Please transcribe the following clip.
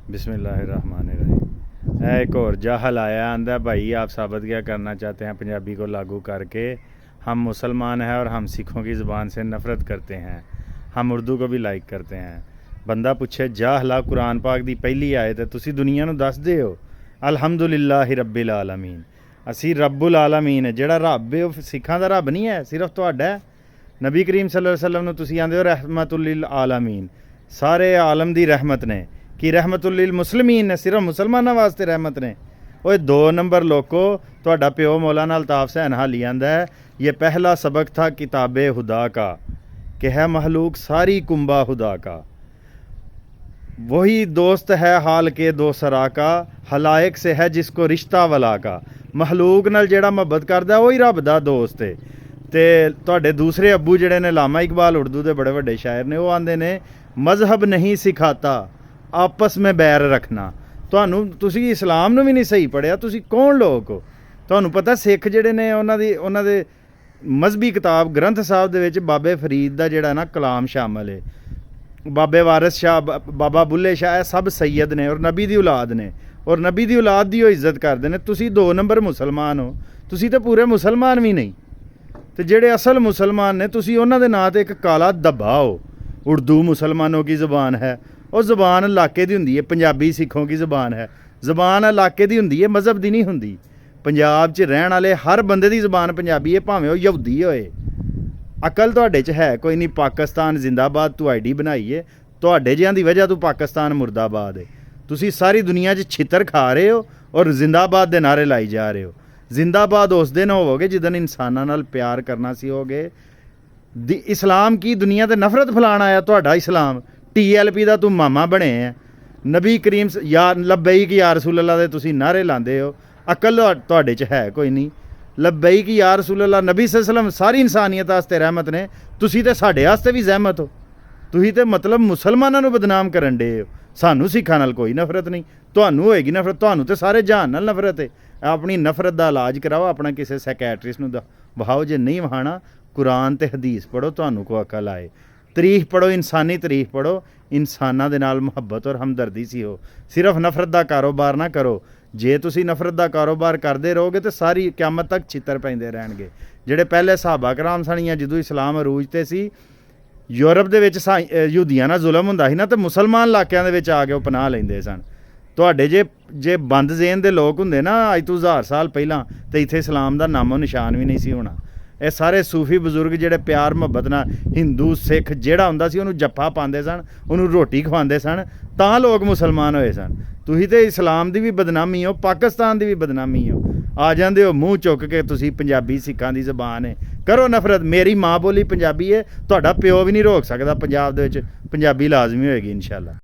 बिस्मिल्लाहिर्रहमानिर्रहीम। एक और जाहल आया, आंदा भाई आप साबित क्या करना चाहते हैं पंजाबी को लागू करके? हम मुसलमान हैं और हम सिखों की ज़ुबान से नफ़रत करते हैं, हम उर्दू को भी लाइक करते हैं। बंदा पूछे जाहला कुरान पाक दी पहली आयत है, तुसी दुनिया नूं दसदे हो अल्हम्दुलिल्लाहि रब्बिल आलमीन। असी रब्बुल आलमीन है, जेड़ा रब है वो सिखां दा रब नहीं है, सिर्फ तुहाडा है। नबी करीम सल्लल्लाहु अलैहि वसल्लम नूं तुसी आंदे हो रहमतुल लिल आलमीन, सारे आलम दी रहमत ने। कि रहमतुल लिल मुस्लिमीन ने, सिर्फ मुसलमानों वास्ते रहमत ने। ओए 2 नंबर लोको, तुहाडा प्यो मौलाना अल्ताफ हुसैन हाली आंदा है ये पहला सबक था किताबे हुदा का, कि है महलूक सारी कुंबा हुदा का। वही दोस्त है हाल के दो सरा का, हलायक से है जिसको रिश्ता वला का। महलूक नाल जेड़ा मुहब्बत करदा वही रब दा दोस्त है। ते तुहाडे दूसरे अब्बू जेड़े ने लामा इकबाल उर्दू दे बड़े वड्डे शायर ने, वो आंदे ने मजहब नहीं सिखाता आपस में बैर रखना। तुहानू तुसी इस्लाम नूं भी नहीं सही पढ़िया, तुसी कौन लोग हो? तुहानू पता सिख जेड़े ने उन्हां दे मजहबी किताब ग्रंथ साहब दे विच बाबे फरीद दा जेड़ा ना कलाम शामिल है, बाबे वारिस शाह, बाबा बुल्ले शाह, सब सैयद ने और नबी दी औलाद ने, और नबी दी औलाद दी इज्जत करते हैं। तुसी 2 नंबर मुसलमान हो, तुसी तो पूरे मुसलमान भी नहीं। तो जेड़े असल मुसलमान ने, तुसी उन्हां दे नां ते एक काला धब्बा हो। उर्दू मुसलमानों की ज़ुबान है, और ज़ुबान इलाके दी हुंदी है। पंजाबी सिखों की ज़ुबान है, ज़ुबान इलाके दी हुंदी है, मज़हब दी नहीं हुंदी। पंजाब च रहण वाले हर बंदे दी ज़ुबान पंजाबी है, भावें वो यहूदी होए। अकल तुहाडे च है कोई नहीं। पाकिस्तान जिंदाबाद तू आईडी बनाई है, तुहाडे जिहां दी वजह तू पाकिस्तान मुर्दाबाद है। तुसी सारी दुनिया च छितर खा रहे हो और जिंदाबाद दे नारे लाई जा रहे हो। जिंदाबाद उस दिन होवोगे जिदन इंसानां नाल प्यार करना सीखोगे। इस्लाम की दुनिया ते नफरत फैलाण आया तुहाडा इस्लाम। TLP दा तू मामा बने है। नबी करीम या लब्बैक या रसूल अल्लाह दे तुसी नारे लांदे हो, अकल तुहाडे च है कोई नहीं। लब्बैक या रसूल अल्लाह, नबी सल्लल्लाहु अलैहि वसल्लम सारी इंसानियत वास्ते रहमत ने, तुसी ते साडे वास्ते भी ज़हमत हो। तुसी ते मतलब मुसलमानां नूं बदनाम करन डे हो। सानू सिखां नाल कोई नफरत नहीं, तुहानू होएगी नफरत, तुहानू ते सारे जहान नाल नफरत है। अपनी नफरत दा इलाज कराओ, अपना किसी सैकैट्रिस्ट नूं बहाओ। जे नहीं वहाना, कुरान ते हदीस पढ़ो, तुहानू को अकल आए। तारीफ पढ़ो, इंसानी तारीफ पढ़ो, इंसानां दे नाल मुहब्बत और हमदर्दी सी हो। सिर्फ नफरत दा कारोबार ना करो। जे तुसी नफरत दा कारोबार करते रहोगे तो सारी क्यामत तक छितर पैंदे रहणगे। जेड़े पहले सहाबा कराम सन, जदों इस्लाम अरूज ते सी, यूरोप दे विच यहूदियां नाल जुल्म हुंदा सी ना, तो मुसलमान इलाकिਆਂ दे विच आ के पनाह लैंदे सन। तुहाडे जे बंद ज़ेहन दे लोग हुंदे ना अज तो 1000 साल पहिलां, तो इत्थे इस्लाम दा नामो निशान भी नहीं सी होना। ये सारे सूफी बजुर्ग जेड़े प्यार मुहब्बत नाल हिंदू सिख जेड़ा हुंदा सी उहनूं जप्फा पांदे सन, उहनूं रोटी खवांदे सन, तां लोग मुसलमान होए सन। तुसीं ते इस्लाम दी भी बदनामी हो, पाकिस्तान दी भी बदनामी हो। आ जांदे हो मूँह चुक के तुसीं पंजाबी सिखां दी ज़बान है, करो नफरत। मेरी माँ बोली पंजाबी है, तुहाडा प्यो भी नहीं रोक सकदा। पंजाब दे विच पंजाबी लाजमी होएगी इंशाअल्लाह।